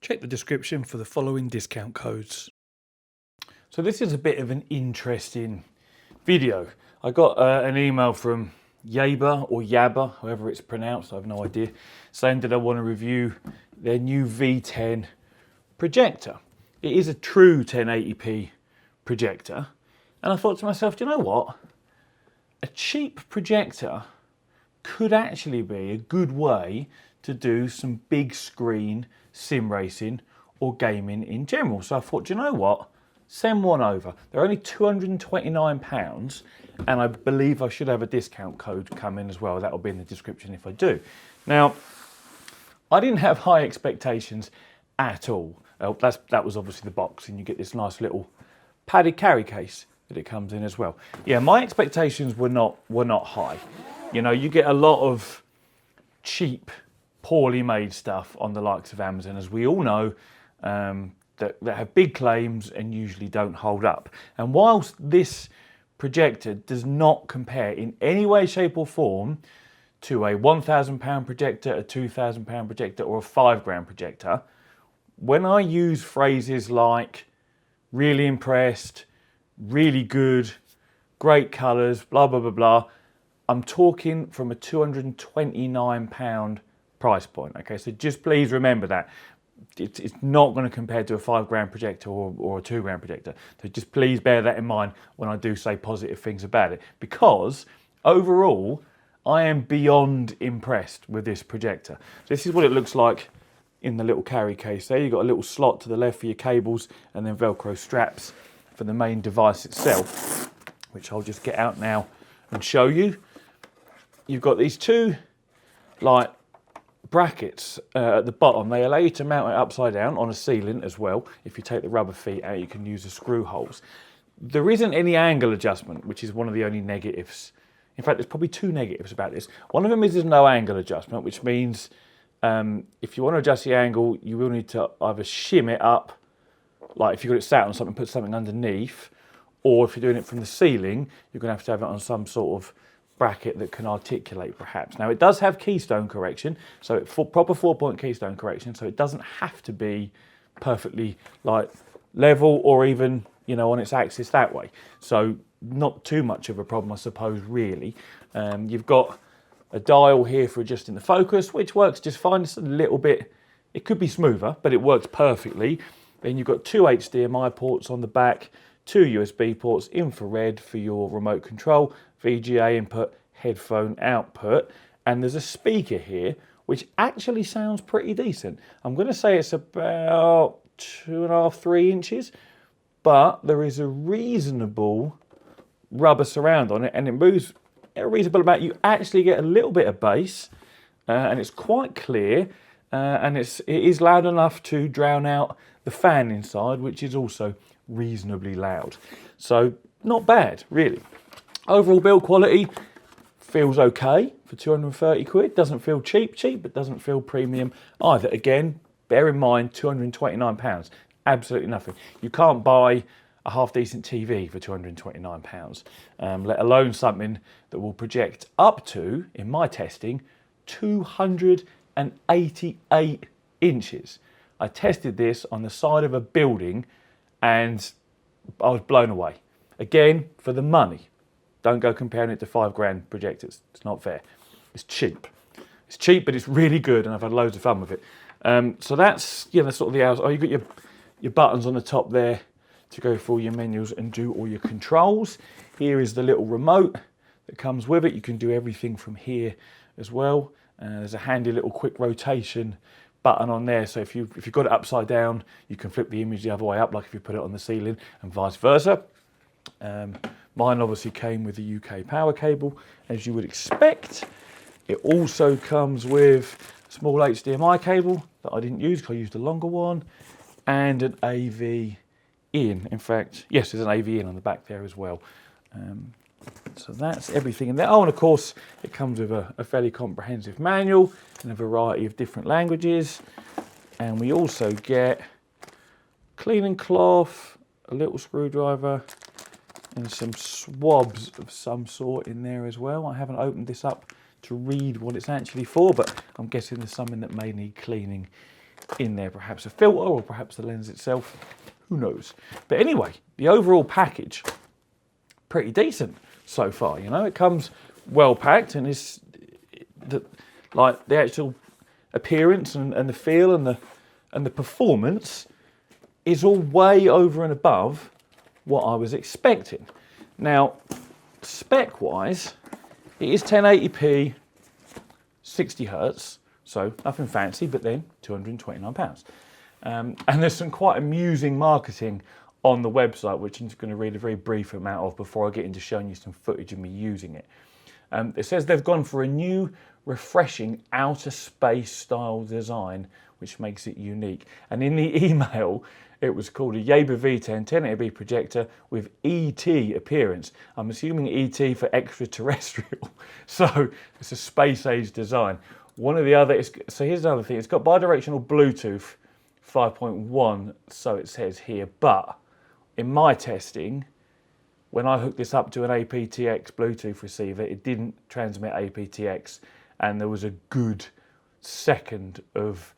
Check the description for the following discount codes. So this is a bit of an interesting video. I got an email from Yaber or Yaber, however it's pronounced, I have no idea, saying that I want to review their new V10 projector. It is a true 1080p projector, and I thought to myself, do you know what? A cheap projector could actually be a good way to do some big screen sim racing or gaming in general. So I thought, do you know what? Send one over. They're only £229, and I believe I should have a discount code come in as well. That'll be in the description if I do. Now, I didn't have high expectations at all. That was obviously the box, and you get this nice little padded carry case that it comes in as well. Yeah, my expectations were not high. You know, you get a lot of cheap, poorly made stuff on the likes of Amazon, as we all know, that have big claims and usually don't hold up. And whilst this projector does not compare in any way, shape or form to a £1,000 projector, a £2,000 projector or a £5 projector, when I use phrases like really impressed, really good, great colours, blah, blah, blah, blah, I'm talking from a £229 price point. Okay, so just please remember that. It's not going to compare to a £5 projector or a £2 projector. So just please bear that in mind when I do say positive things about it, because overall, I am beyond impressed with this projector. So this is what it looks like in the little carry case there. You've got a little slot to the left for your cables and then Velcro straps for the main device itself, which I'll just get out now and show you. You've got these two like brackets at the bottom. They allow you to mount it upside down on a ceiling as well. If you take the rubber feet out, you can use the screw holes. There isn't any angle adjustment, which is one of the only negatives. In fact, there's probably two negatives about this. One of them is there's no angle adjustment, which means if you want to adjust the angle, you will need to either shim it up, like if you've got it sat on something, put something underneath, or if you're doing it from the ceiling, you're going to have it on some sort of bracket that can articulate perhaps. Now it does have keystone correction, so proper 4-point keystone correction, so it doesn't have to be perfectly like level or even, you know, on its axis that way. So not too much of a problem, I suppose, really. You've got a dial here for adjusting the focus, which works just fine. It's a little bit, it could be smoother, but it works perfectly. Then you've got two HDMI ports on the back, two USB ports, infrared for your remote control, VGA input, headphone output, and there's a speaker here which actually sounds pretty decent. I'm going to say it's about 2.5, 3 inches, but there is a reasonable rubber surround on it, and it moves a reasonable amount. You actually get a little bit of bass, and it's quite clear, and it is loud enough to drown out the fan inside, which is also reasonably loud. So not bad, really. Overall build quality feels okay for 230 quid. Doesn't feel cheap, but doesn't feel premium either. Again, bear in mind, £229, absolutely nothing. You can't buy a half decent TV for £229, let alone something that will project up to, in my testing, 288 inches. I tested this on the side of a building and I was blown away. Again, for the money. Don't go comparing it to £5 projectors. It's not fair. It's cheap. It's cheap, but it's really good, and I've had loads of fun with it. So that's, you know, sort of the hours. Oh, you've got your buttons on the top there to go for all your menus and do all your controls. Here is the little remote that comes with it. You can do everything from here as well. There's a handy little quick rotation button on there, so if you've got it upside down, you can flip the image the other way up, like if you put it on the ceiling, and vice versa. Mine obviously came with the UK power cable, as you would expect. It also comes with a small HDMI cable that I didn't use because I used a longer one, and an AV in. In fact, yes, there's an AV in on the back there as well. So that's everything in there. Oh, and of course, it comes with a fairly comprehensive manual in a variety of different languages. And we also get cleaning cloth, a little screwdriver, and some swabs of some sort in there as well. I haven't opened this up to read what it's actually for, but I'm guessing there's something that may need cleaning in there, perhaps a filter or perhaps the lens itself, who knows. But anyway, the overall package, pretty decent so far. You know, it comes well packed, and it's like the actual appearance and the feel and the performance is all way over and above what I was expecting. Now, spec wise, it is 1080p, 60 hertz, so nothing fancy, but then £229. And there's some quite amusing marketing on the website, which I'm just going to read a very brief amount of before I get into showing you some footage of me using it. It says they've gone for a new, refreshing outer space style design, which makes it unique. And in the email, it was called a Yaber V10 1080p projector with ET appearance. I'm assuming ET for extraterrestrial. So it's a space age design. One of the other, so here's another thing. It's got bidirectional Bluetooth 5.1, so it says here. But in my testing, when I hooked this up to an aptX Bluetooth receiver, it didn't transmit aptX, and there was a good second of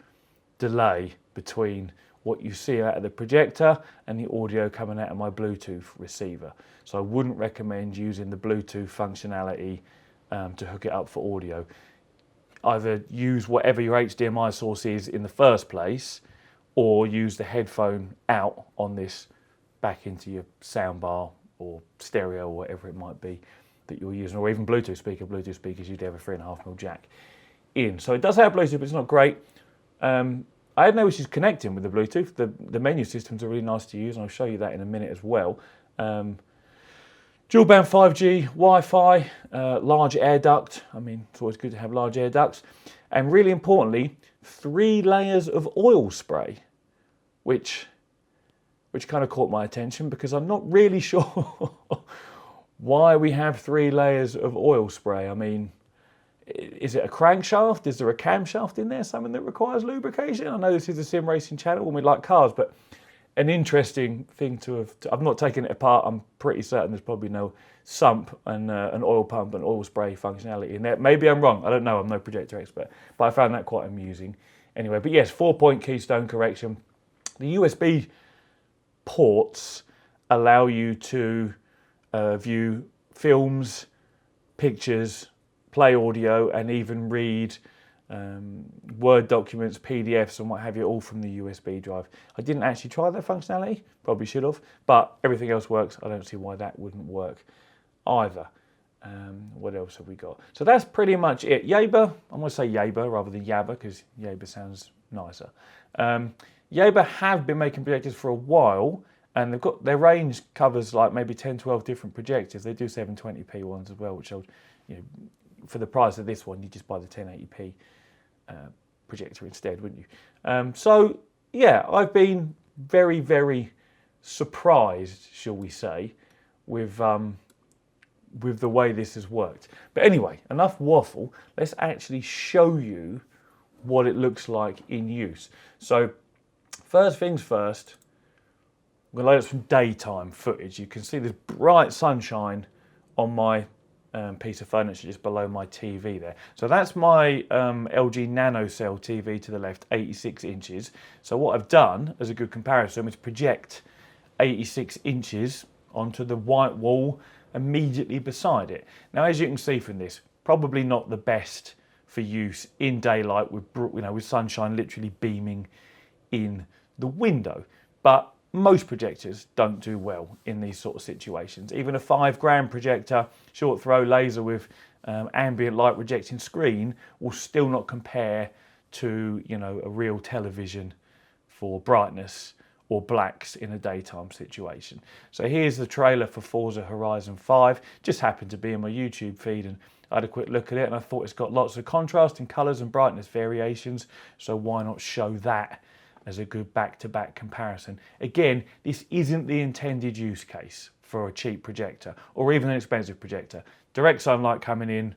delay between what you see out of the projector and the audio coming out of my Bluetooth receiver. So I wouldn't recommend using the Bluetooth functionality to hook it up for audio. Either use whatever your HDMI source is in the first place, or use the headphone out on this back into your soundbar or stereo or whatever it might be that you're using, or even Bluetooth speaker. Bluetooth speakers, you'd have a 3.5mm jack in. So it does have Bluetooth, but it's not great. I had no issues connecting with the Bluetooth. The menu systems are really nice to use, and I'll show you that in a minute as well. Dual band 5G, Wi-Fi, large air duct. I mean, it's always good to have large air ducts. And really importantly, 3 layers of oil spray, which kind of caught my attention because I'm not really sure why we have 3 layers of oil spray. I mean, is it a crankshaft? Is there a camshaft in there, something that requires lubrication? I know this is a sim racing channel and we like cars, but an interesting thing to have. I've not taken it apart. I'm pretty certain there's probably no sump and an oil pump and oil spray functionality in there. Maybe I'm wrong. I don't know. I'm no projector expert, but I found that quite amusing. Anyway, but yes, 4-point keystone correction. The USB ports allow you to view films, pictures, play audio, and even read Word documents, PDFs, and what have you, all from the USB drive. I didn't actually try that functionality, probably should have, but everything else works. I don't see why that wouldn't work either. What else have we got? So that's pretty much it. Yaber, I'm going to say Yaber rather than Yaber because Yaber sounds nicer. Yaber have been making projectors for a while, and they've got their range covers like maybe 10, 12 different projectors. They do 720p ones as well, which I'll, you know, for the price of this one, you just buy the 1080p projector instead, wouldn't you? So yeah, I've been very, very surprised, shall we say, with the way this has worked. But anyway, enough waffle. Let's actually show you what it looks like in use. So first things first, I'm going to load up some daytime footage. You can see this bright sunshine on my piece of furniture just below my TV there. So that's my LG NanoCell TV to the left, 86 inches. So what I've done as a good comparison is project 86 inches onto the white wall immediately beside it. Now, as you can see from this, probably not the best for use in daylight with, you know, with sunshine literally beaming in the window. But most projectors don't do well in these sort of situations. Even a £5 projector, short throw laser with ambient light rejecting screen will still not compare to, you know, a real television for brightness or blacks in a daytime situation. So here's the trailer for Forza Horizon 5. Just happened to be in my YouTube feed, and I had a quick look at it and I thought it's got lots of contrast in colours and brightness variations, so why not show that as a good back-to-back comparison. Again, this isn't the intended use case for a cheap projector or even an expensive projector. Direct sunlight coming in,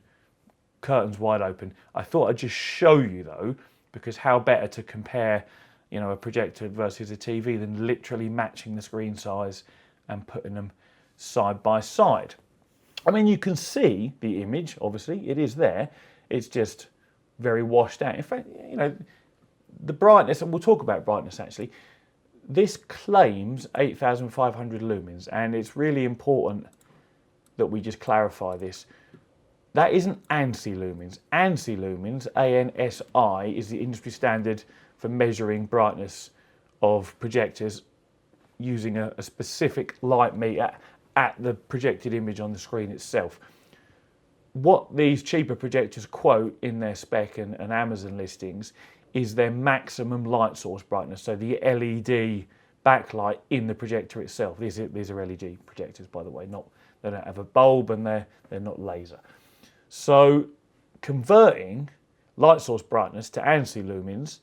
curtains wide open. I thought I'd just show you though, because how better to compare, you know, a projector versus a TV than literally matching the screen size and putting them side by side. I mean, you can see the image, obviously, it is there. It's just very washed out. In fact, you know, the brightness, and we'll talk about brightness actually, this claims 8,500 lumens, and it's really important that we just clarify this. That isn't ANSI lumens. ANSI lumens, ANSI, is the industry standard for measuring brightness of projectors using a specific light meter at the projected image on the screen itself. What these cheaper projectors quote in their spec and Amazon listings is their maximum light source brightness, so the LED backlight in the projector itself. These are LED projectors, by the way, they don't have a bulb and they're not laser. So converting light source brightness to ANSI lumens,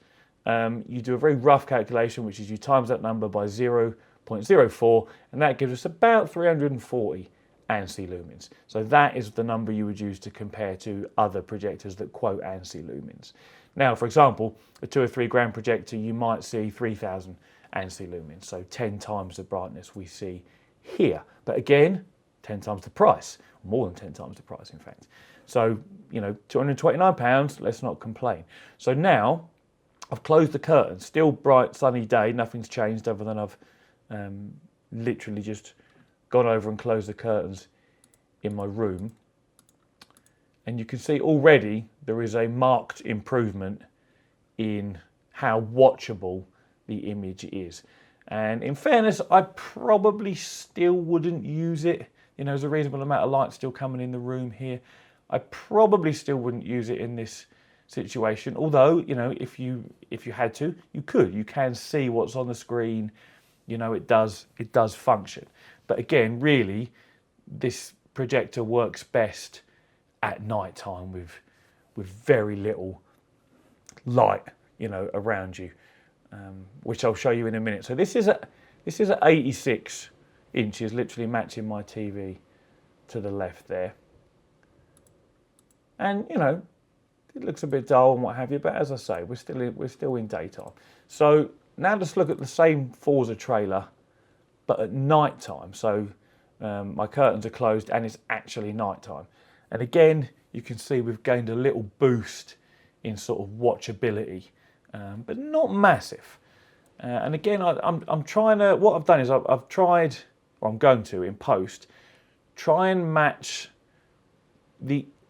you do a very rough calculation, which is you times that number by 0.04, and that gives us about 340 ANSI lumens. So that is the number you would use to compare to other projectors that quote ANSI lumens. Now, for example, a 2 or 3 grand projector, you might see 3,000 ANSI lumens, so 10 times the brightness we see here. But again, 10 times the price, more than 10 times the price, in fact. So, you know, £229, let's not complain. So now, I've closed the curtains, still bright, sunny day, nothing's changed other than I've literally just gone over and closed the curtains in my room. And you can see already there is a marked improvement in how watchable the image is. And in fairness, I probably still wouldn't use it. You know, there's a reasonable amount of light still coming in the room here. I probably still wouldn't use it in this situation. Although, you know, if you had to, you could. You can see what's on the screen. You know, it does function. But again, really, this projector works best at night time with very little light, you know, around you, which I'll show you in a minute. So this is at 86 inches, literally matching my TV to the left there. And you know, it looks a bit dull and what have you, but as I say, we're still in daytime. So now let's look at the same Forza trailer, but at night time. So my curtains are closed and it's actually night time. And again, you can see we've gained a little boost in sort of watchability, but not massive. And again, I'm trying to, what I've done is I've tried, or I'm going to in post, try and match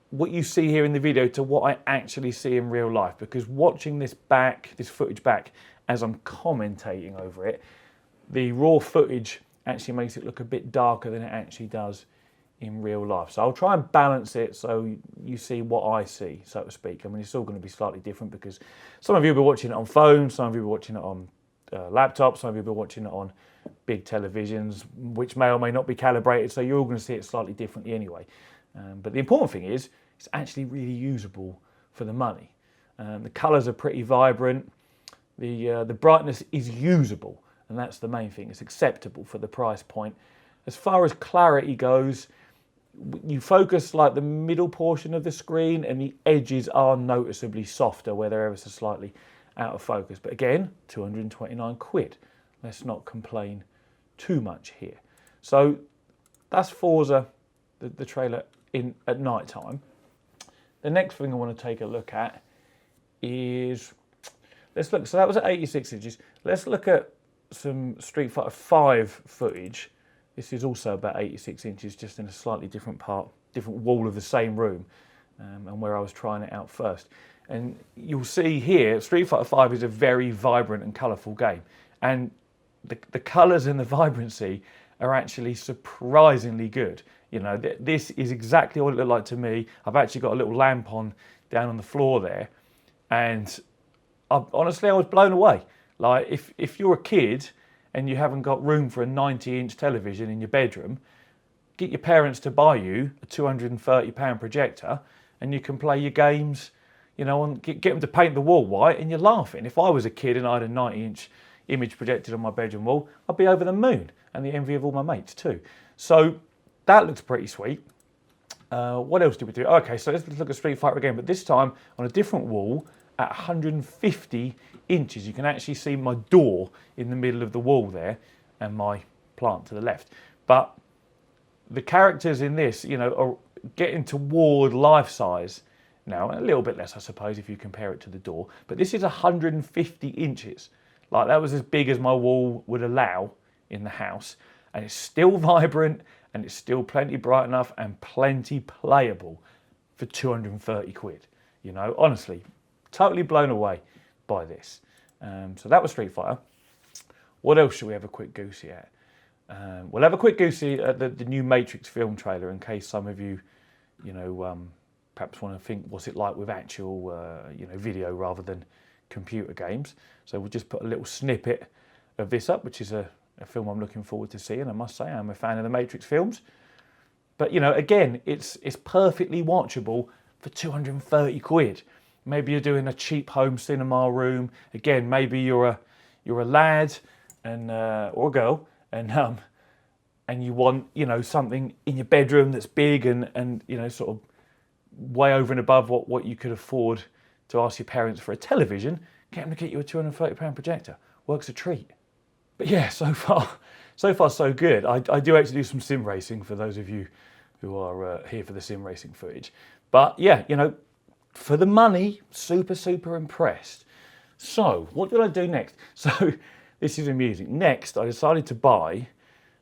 what you see here in the video to what I actually see in real life, because watching this footage back as I'm commentating over it, the raw footage actually makes it look a bit darker than it actually does in real life. So I'll try and balance it so you see what I see, so to speak. I mean, it's all going to be slightly different because some of you will be watching it on phones, some of you will be watching it on laptops, some of you will be watching it on big televisions, which may or may not be calibrated, so you're all going to see it slightly differently anyway. But the important thing is, it's actually really usable for the money. The colours are pretty vibrant, the brightness is usable, and that's the main thing. It's acceptable for the price point. As far as clarity goes, you focus like the middle portion of the screen and the edges are noticeably softer where they're ever so slightly out of focus. But again, 229 quid. Let's not complain too much here. So that's Forza, the trailer at night time. The next thing I want to take a look at is, let's look, so that was at 86 inches. Let's look at some Street Fighter 5 footage. This is also about 86 inches, just in a slightly different wall of the same room, and where I was trying it out first. And you'll see here, Street Fighter 5 is a very vibrant and colourful game. And the colours and the vibrancy are actually surprisingly good. You know, this is exactly what it looked like to me. I've actually got a little lamp on down on the floor there. And honestly, I was blown away. Like, if you're a kid and you haven't got room for a 90-inch television in your bedroom, get your parents to buy you a £230 projector and you can play your games, you know, and get them to paint the wall white and you're laughing. If I was a kid and I had a 90-inch image projected on my bedroom wall, I'd be over the moon and the envy of all my mates too. So that looks pretty sweet. What else did we do? Okay, so let's look at Street Fighter again, but this time on a different wall at 150 inches. You can actually see my door in the middle of the wall there and my plant to the left. But the characters in this, you know, are getting toward life size now, a little bit less, I suppose, if you compare it to the door. But this is 150 inches. Like, that was as big as my wall would allow in the house. And it's still vibrant, and it's still plenty bright enough and plenty playable for 230 quid. You know, honestly, totally blown away by this. So that was Street Fighter. What else should we have a quick goosey at? We'll have a quick goosey at the new Matrix film trailer, in case some of you, you know, perhaps want to think what's it like with actual, you know, video rather than computer games. So we'll just put a little snippet of this up, which is a film I'm looking forward to seeing. I must say, I'm a fan of the Matrix films. But, you know, again, it's perfectly watchable for 230 quid. Maybe you're doing a cheap home cinema room. Again, maybe you're a lad and or a girl, and you want, you know, something in your bedroom that's big and you know, sort of way over and above what you could afford to ask your parents for a television. Get them to get you a £230 projector. Works a treat. But yeah, so far so good. I do actually do some sim racing for those of you who are here for the sim racing footage. But yeah, you know, for the money, super impressed. So what did I do next? So this is amusing. Next, I decided to buy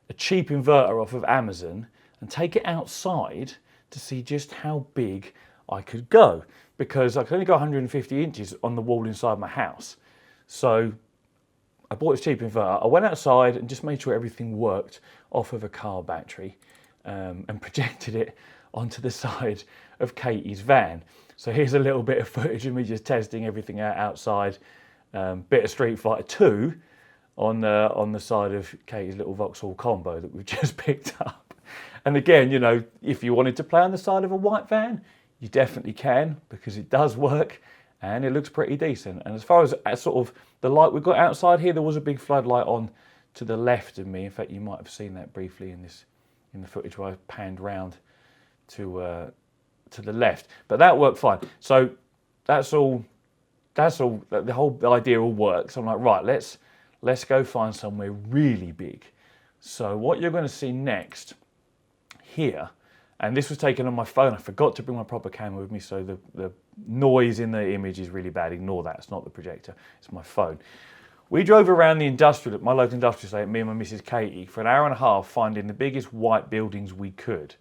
a cheap inverter off of Amazon and take it outside to see just how big I could go, because I could only go 150 inches on the wall inside my house. So I bought this cheap inverter. I went outside and just made sure everything worked off of a car battery, and projected it onto the side of Katie's van. So here's a little bit of footage of me just testing everything out outside. Bit of Street Fighter 2 on the side of Katie's little Vauxhall combo that we've just picked up. And again, you know, if you wanted to play on the side of a white van, you definitely can, because it does work and it looks pretty decent. And as far as sort of the light we've got outside here, there was a big floodlight on to the left of me. In fact, you might have seen that briefly in the footage where I panned round to the left. But that worked fine. So that's all. The whole idea all works. I'm like, right, let's go find somewhere really big. So what you're going to see next here, and this was taken on my phone. I forgot to bring my proper camera with me, so the noise in the image is really bad. Ignore that. It's not the projector. It's my phone. We drove around the my local industrial estate, me and my Mrs. Katie, for an hour and a half, finding the biggest white buildings we could.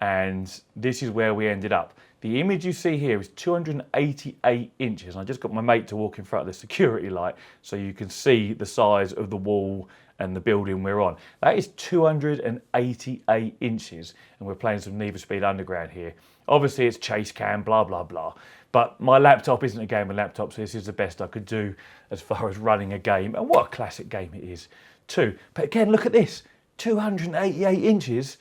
And this is where we ended up. The image you see here is 288 inches. I just got my mate to walk in front of the security light so you can see the size of the wall and the building we're on. That is 288 inches, and we're playing some Need for Speed Underground here. Obviously it's chase cam, blah, blah, blah. But my laptop isn't a gamer laptop, so this is the best I could do as far as running a game. And what a classic game it is too. But again, look at this, 288 inches.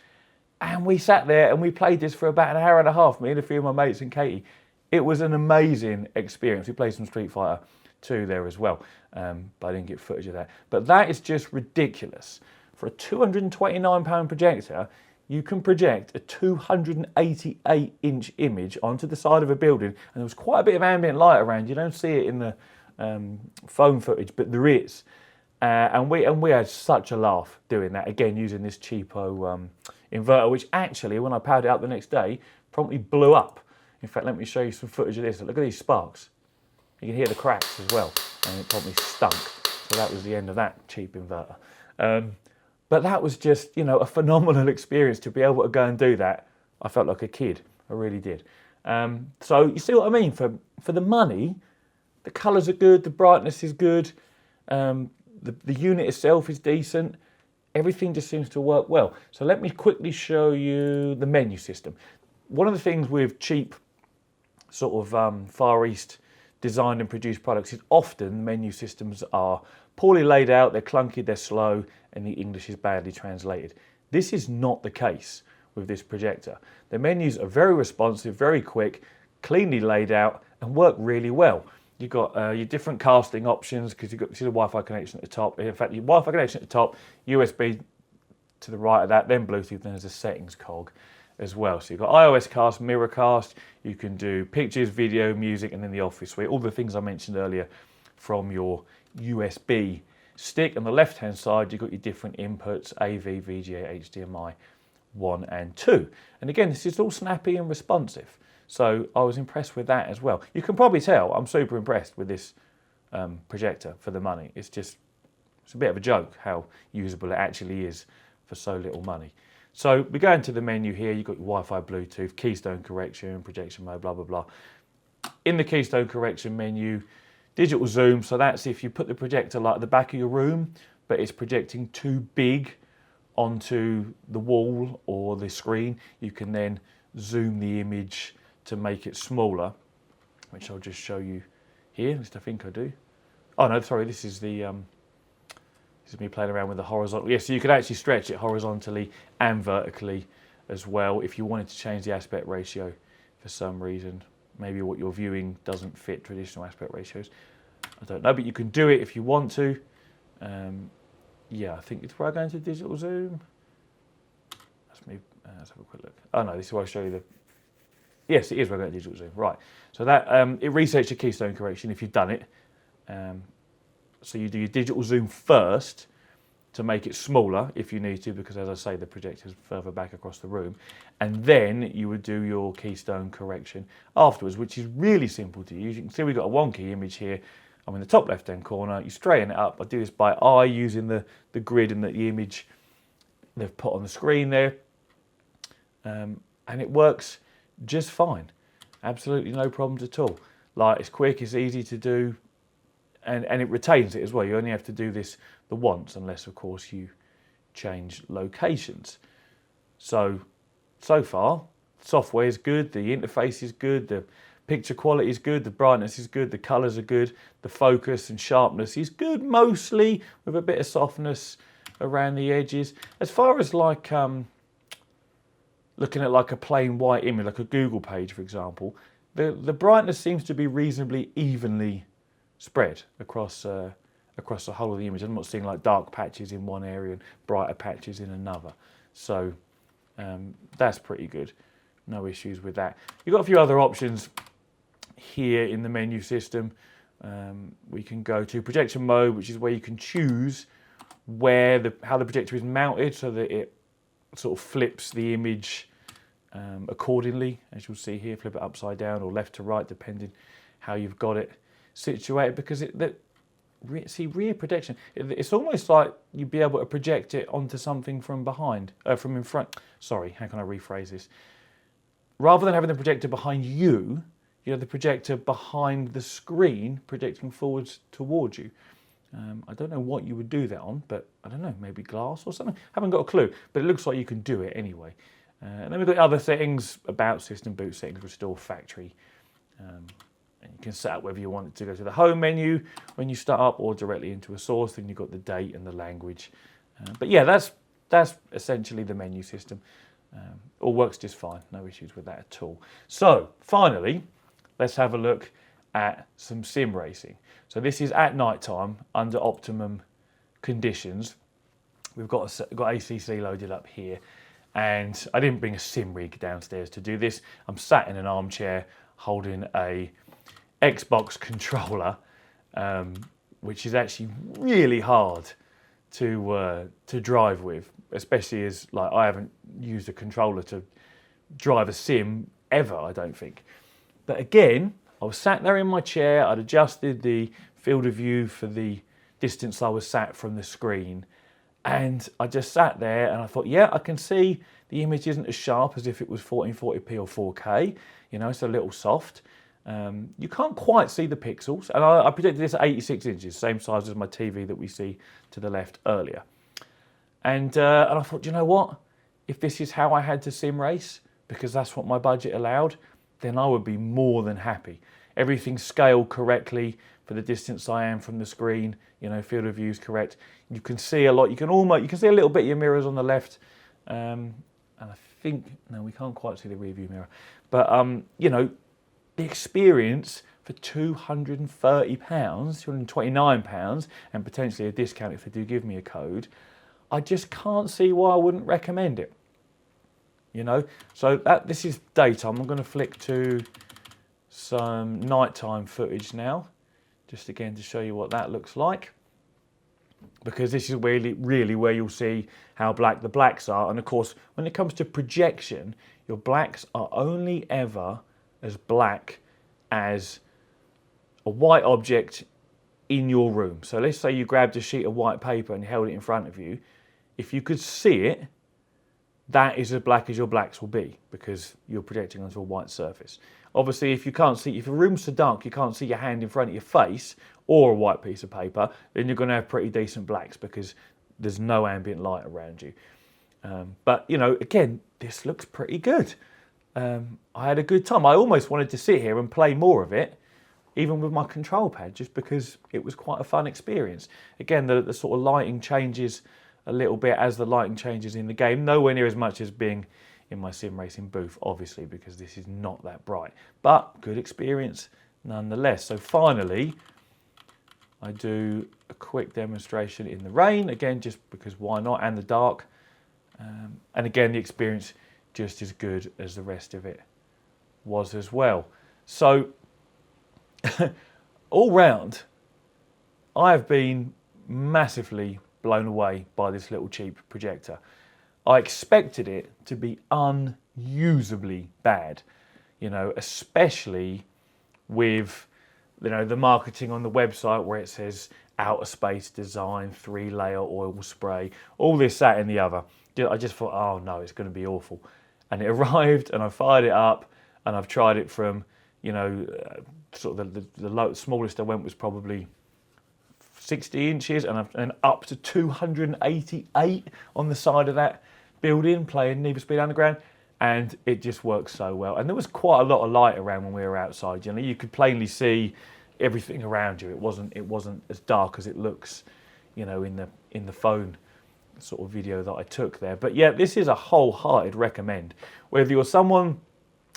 And we sat there and we played this for about an hour and a half, me and a few of my mates and Katie. It was an amazing experience. We played some Street Fighter 2 there as well, but I didn't get footage of that. But that is just ridiculous. For a £229 projector, you can project a 288-inch image onto the side of a building, and there was quite a bit of ambient light around. You don't see it in the phone footage, but there is. And we had such a laugh doing that, again using this cheapo inverter, which actually, when I powered it up the next day, promptly blew up. In fact, let me show you some footage of this. Look at these sparks. You can hear the cracks as well, and it promptly stunk. So that was the end of that cheap inverter. But that was just, you know, a phenomenal experience to be able to go and do that. I felt like a kid. I really did. So you see what I mean? For the money, the colours are good, the brightness is good, the unit itself is decent. Everything just seems to work well. So let me quickly show you the menu system. One of the things with cheap sort of Far East designed and produced products is often menu systems are poorly laid out, they're clunky, they're slow, and the English is badly translated. This is not the case with this projector. The menus are very responsive, very quick, cleanly laid out, and work really well. You've got your different casting options, because you've got, see the Wi-Fi connection at the top. In fact, your Wi-Fi connection at the top, USB to the right of that, then Bluetooth, then there's a settings cog as well. So you've got iOS cast, Miracast, you can do pictures, video, music, and then the Office suite, all the things I mentioned earlier from your USB stick. On the left-hand side, you've got your different inputs, AV, VGA, HDMI, 1 and 2. And again, this is all snappy and responsive. So I was impressed with that as well. You can probably tell I'm super impressed with this projector for the money. It's a bit of a joke how usable it actually is for so little money. So we go into the menu here, you've got your Wi-Fi, Bluetooth, keystone correction, projection mode, blah, blah, blah. In the keystone correction menu, digital zoom, so that's if you put the projector like at the back of your room, but it's projecting too big onto the wall or the screen, you can then zoom the image to make it smaller, which I'll just show you here, at least I think I do. Oh no, sorry, this is the this is me playing around with the horizontal. Yes, so you could actually stretch it horizontally and vertically as well if you wanted to change the aspect ratio for some reason. Maybe what you're viewing doesn't fit traditional aspect ratios. I don't know, but you can do it if you want to. Yeah, I think it's where I go into digital zoom. That's me. Let's have a quick look. Oh no, this is where I show you the. Yes, it is where I go into digital zoom. Right. So that it resets your keystone correction if you've done it. So you do your digital zoom first to make it smaller if you need to, because as I say, the projector's further back across the room. And then you would do your keystone correction afterwards, which is really simple to use. You can see we've got a wonky image here. I'm in the top left-hand corner. You straighten it up. I do this by eye using the grid and the image they've put on the screen there. And it works just fine. Absolutely no problems at all. Like, it's quick, it's easy to do. And it retains it as well. You only have to do this the once, unless, of course, you change locations. So far, software is good, the interface is good, the picture quality is good, the brightness is good, the colours are good, the focus and sharpness is good, mostly, with a bit of softness around the edges. As far as like looking at like a plain white image, like a Google page, for example, the brightness seems to be reasonably evenly spread across the whole of the image. I'm not seeing like dark patches in one area and brighter patches in another. So that's pretty good. No issues with that. You've got a few other options here in the menu system. We can go to projection mode, which is where you can choose how the projector is mounted so that it sort of flips the image accordingly. As you'll see here, flip it upside down or left to right, depending how you've got it situated, because rear projection, it's almost like you'd be able to project it onto something from behind, from in front. Sorry, how can I rephrase this? Rather than having the projector behind you, you have the projector behind the screen projecting forwards towards you. I don't know what you would do that on, but I don't know, maybe glass or something. Haven't got a clue, but it looks like you can do it anyway. And then we've got other settings, about system, boot settings, restore factory. And you can set up whether you want it to go to the home menu when you start up or directly into a source. Then you've got the date and the language. But yeah, that's essentially the menu system. All works just fine. No issues with that at all. So finally, let's have a look at some sim racing. So this is at night time under optimum conditions. We've got ACC loaded up here, and I didn't bring a sim rig downstairs to do this. I'm sat in an armchair holding a Xbox controller, which is actually really hard to drive with, especially as like I haven't used a controller to drive a sim ever, I don't think. But again, I was sat there in my chair, I'd adjusted the field of view for the distance I was sat from the screen, and I just sat there and I thought, yeah, I can see the image isn't as sharp as if it was 1440p or 4K, you know, it's a little soft. You can't quite see the pixels, and I projected this at 86 inches, same size as my TV that we see to the left earlier. And I thought, you know what? If this is how I had to sim race, because that's what my budget allowed, then I would be more than happy. Everything's scaled correctly for the distance I am from the screen. You know, field of view is correct. You can see a lot. You can see a little bit of your mirrors on the left, and I think no, we can't quite see the rear view mirror. But you know, the experience for £230, £229, and potentially a discount if they do give me a code, I just can't see why I wouldn't recommend it. You know, so this is daytime. I'm going to flick to some nighttime footage now, just again to show you what that looks like. because this is really where you'll see how black the blacks are. And of course, when it comes to projection, your blacks are only ever as black as a white object in your room. So let's say you grabbed a sheet of white paper and held it in front of you. If you could see it, that is as black as your blacks will be, because you're projecting onto a white surface. Obviously, if you can't see, if your room's so dark you can't see your hand in front of your face or a white piece of paper, then you're going to have pretty decent blacks because there's no ambient light around you. But you know, again, this looks pretty good. I had a good time. I almost wanted to sit here and play more of it, even with my control pad, just because it was quite a fun experience. Again, the sort of lighting changes a little bit as the lighting changes in the game. Nowhere near as much as being in my sim racing booth, obviously, because this is not that bright. But good experience nonetheless. So finally, I do a quick demonstration in the rain, again, just because why not, and the dark. And again, the experience just as good as the rest of it was as well. So all round, I have been massively blown away by this little cheap projector. I expected it to be unusably bad, you know, especially with, you know, the marketing on the website where it says outer space design, 3-layer oil spray, all this, that and the other. I just thought, oh no, it's going to be awful. And it arrived and I fired it up and I've tried it from, you know, sort of the smallest I went was probably 60 inches and up to 288 on the side of that building playing Need for Speed Underground, and it just works so well. And there was quite a lot of light around when we were outside. You know, you could plainly see everything around you. It wasn't as dark as it looks, you know, in the phone sort of video that I took there. But yeah, this is a wholehearted recommend. Whether you're someone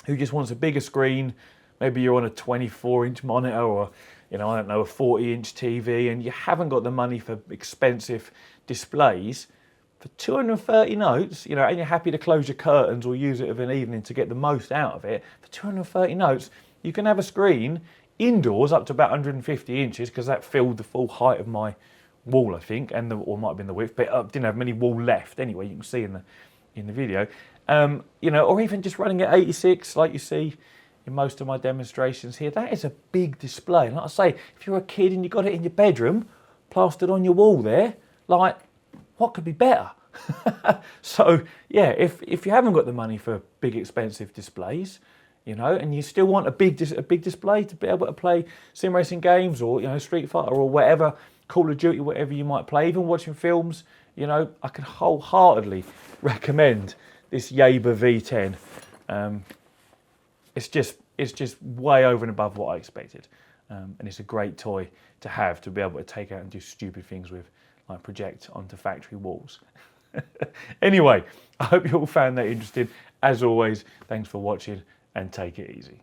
who just wants a bigger screen, maybe you're on a 24-inch monitor or, you know, I don't know, a 40-inch TV, and you haven't got the money for expensive displays, for 230 notes, you know, and you're happy to close your curtains or use it of an evening to get the most out of it, for 230 notes, you can have a screen indoors up to about 150 inches, because that filled the full height of my wall, I think, and or might have been the width, but didn't have many wall left anyway, you can see in the video. You know, or even just running at 86, like you see in most of my demonstrations here. That is a big display. And like I say, if you're a kid and you got it in your bedroom, plastered on your wall there, like, what could be better? So yeah, if you haven't got the money for big expensive displays, you know, and you still want a big display to be able to play sim racing games, or, you know, Street Fighter or whatever, Call of Duty, whatever you might play, even watching films, you know, I can wholeheartedly recommend this Yaber V10. It's just way over and above what I expected, and it's a great toy to have, to be able to take out and do stupid things with, like project onto factory walls. Anyway, I hope you all found that interesting. As always, thanks for watching and take it easy.